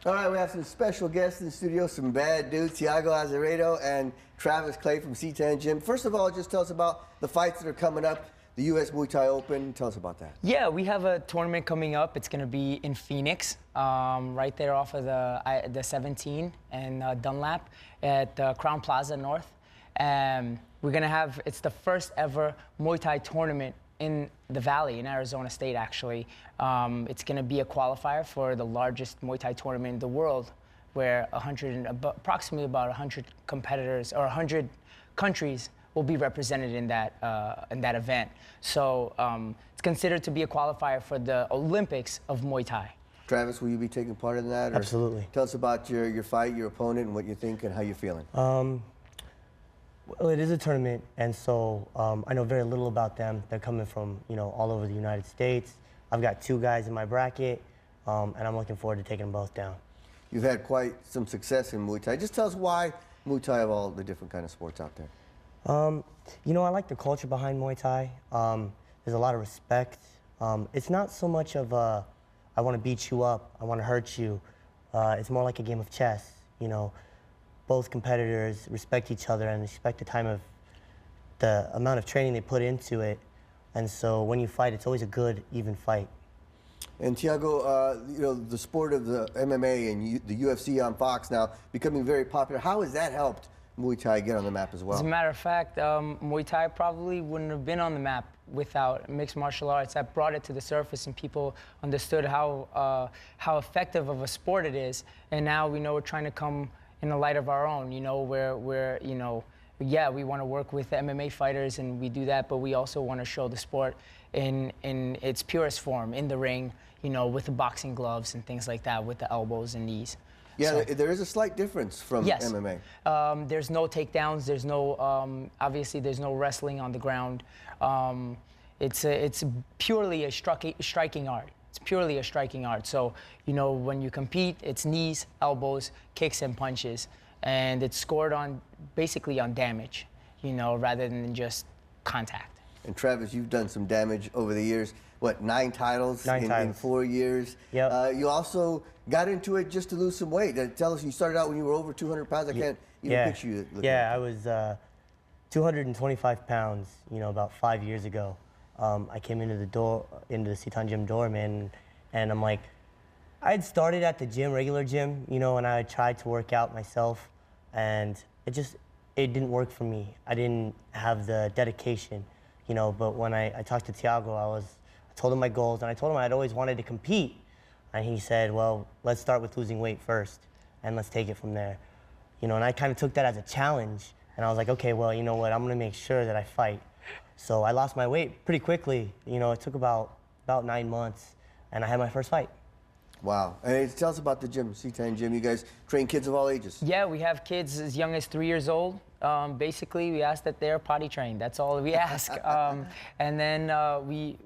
All right, we have some special guests in the studio, some bad dudes, Thiago Azevedo and Travis Clay from C10 Gym. First of all, just tell us about the fights that are coming up, the U.S. Muay Thai Open. Tell us about that. Yeah, we have a tournament coming up. It's going to be in Phoenix, right there off of the 17 and Dunlap at Crown Plaza North. We're going to have, it's the first ever Muay Thai tournament in the Valley, in Arizona State, actually. It's going to be a qualifier for the largest Muay Thai tournament in the world, where approximately about 100 competitors or 100 countries will be represented in that event. So it's considered to be a qualifier for the Olympics of Muay Thai. Travis, will you be taking part in that? Absolutely. Tell us about your fight, your opponent, and what you think and how you're feeling. Well, it is a tournament, and so I know very little about them. They're coming from, all over the United States. I've got 2 guys in my bracket, and I'm looking forward to taking them both down. You've had quite some success in Muay Thai. Just tell us why Muay Thai of all the different kind of sports out there. I like the culture behind Muay Thai. There's a lot of respect. It's not so much of a, I want to beat you up, I want to hurt you. It's more like a game of chess, Both competitors respect each other and respect the amount of training they put into it. And so when you fight, it's always a good, even fight. And Thiago, the sport of the MMA and the UFC on Fox now becoming very popular. How has that helped Muay Thai get on the map as well? As a matter of fact, Muay Thai probably wouldn't have been on the map without mixed martial arts. That brought it to the surface, and people understood how effective of a sport it is. And now we know we're trying to come in the light of our own, yeah, we want to work with MMA fighters, and we do that, but we also want to show the sport in its purest form, in the ring, with the boxing gloves and things like that, with the elbows and knees. Yeah, so, there is a slight difference from MMA. There's no takedowns, there's no, obviously there's no wrestling on the ground. It's purely a striking art. It's purely a striking art. So, when you compete, it's knees, elbows, kicks, and punches. And it's scored on, basically on damage, rather than just contact. And Travis, you've done some damage over the years. What, 9 titles in 4 years? Yep. You also got into it just to lose some weight. Tell us, you started out when you were over 200 pounds. I can't even picture you. Yeah, I was 225 pounds, about 5 years ago. I came into the C10 Gym door, man, and I'm like, I had started at the gym, regular gym, and I tried to work out myself, and it didn't work for me. I didn't have the dedication, but when I talked to Thiago, I told him my goals, and I told him I'd always wanted to compete, and he said, well, let's start with losing weight first, and let's take it from there. And I kind of took that as a challenge, and I was like, okay, well, you know what, I'm gonna make sure that I fight. So I lost my weight pretty quickly. It took about 9 months, and I had my first fight. Wow. And tell us about the gym, C10 Gym. You guys train kids of all ages. Yeah, we have kids as young as 3 years old. Basically, we ask that they're potty trained. That's all we ask. And then we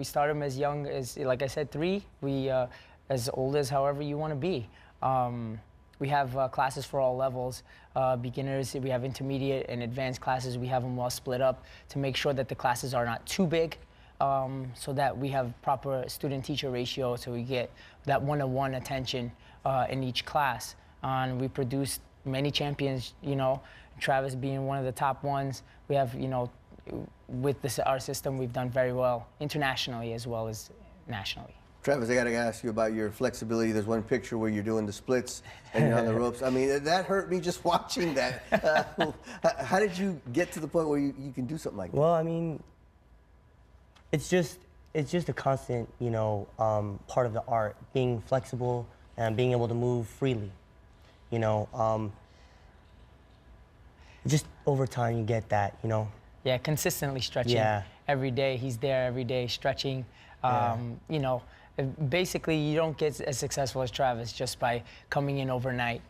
start them as young as, like I said, 3. As old as however you want to be. We have classes for all levels. Beginners, we have intermediate and advanced classes. We have them all split up to make sure that the classes are not too big. So that we have proper student-teacher ratio, so we get that one-on-one attention in each class. And we produce many champions, Travis being one of the top ones. We have, with our system, we've done very well internationally as well as nationally. Travis, I got to ask you about your flexibility. There's one picture where you're doing the splits and you're on the ropes. I mean, that hurt me just watching that. How did you get to the point where you can do something like that? Well, I mean, it's just a constant, part of the art, being flexible and being able to move freely, just over time you get that, Yeah, consistently stretching. Yeah. Every day, he's there every day stretching. Basically, you don't get as successful as Travis just by coming in overnight.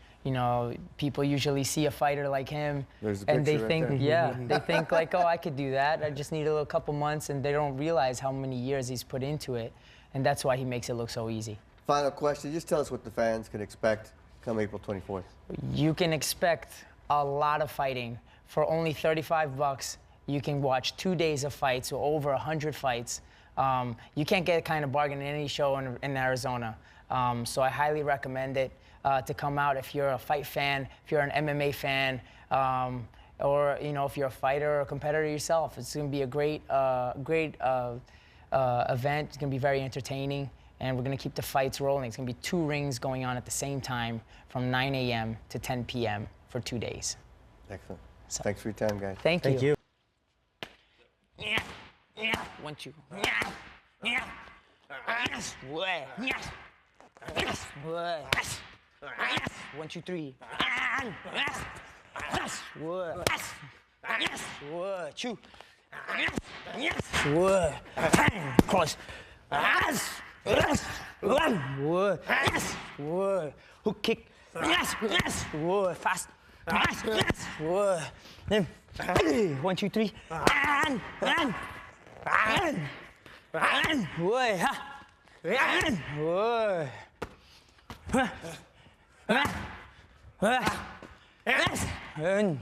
People usually see a fighter like him, and they think, they think like, oh, I could do that. I just need a couple months, and they don't realize how many years he's put into it, and that's why he makes it look so easy. Final question, just tell us what the fans can expect come April 24th. You can expect a lot of fighting. For only $35, you can watch 2 days of fights, or over 100 fights. You can't get a kind of bargain in any show in Arizona. So I highly recommend it to come out if you're a fight fan, if you're an MMA fan, or if you're a fighter or competitor yourself. It's going to be a great event. It's going to be very entertaining, and we're going to keep the fights rolling. It's going to be 2 rings going on at the same time from 9 a.m. to 10 p.m. for 2 days. Excellent. Thanks for your time, guys. Thank you. Thank you. Yeah, yeah, 1, 2. Yeah, yeah. Yes, way. Yes, yes, way. Yes, yes. 1, 2, 3. Yes, yes, way. Yes, yes, way. 2. Yes, yes, way. Cross. Yes, yes, way. Yes, way. Hook kick. Yes, yes, way. Fast. Yes, yes, way. 1, 2, 3. And way, ha. And way. Yes. And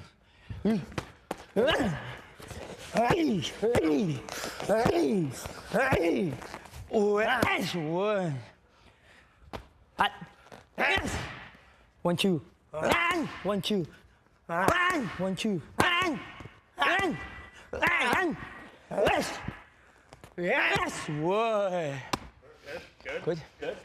yes, way. Yes. 1, 2. And 1, 2. And 1, 2. And yes. Yes. Whoa. Good. Good.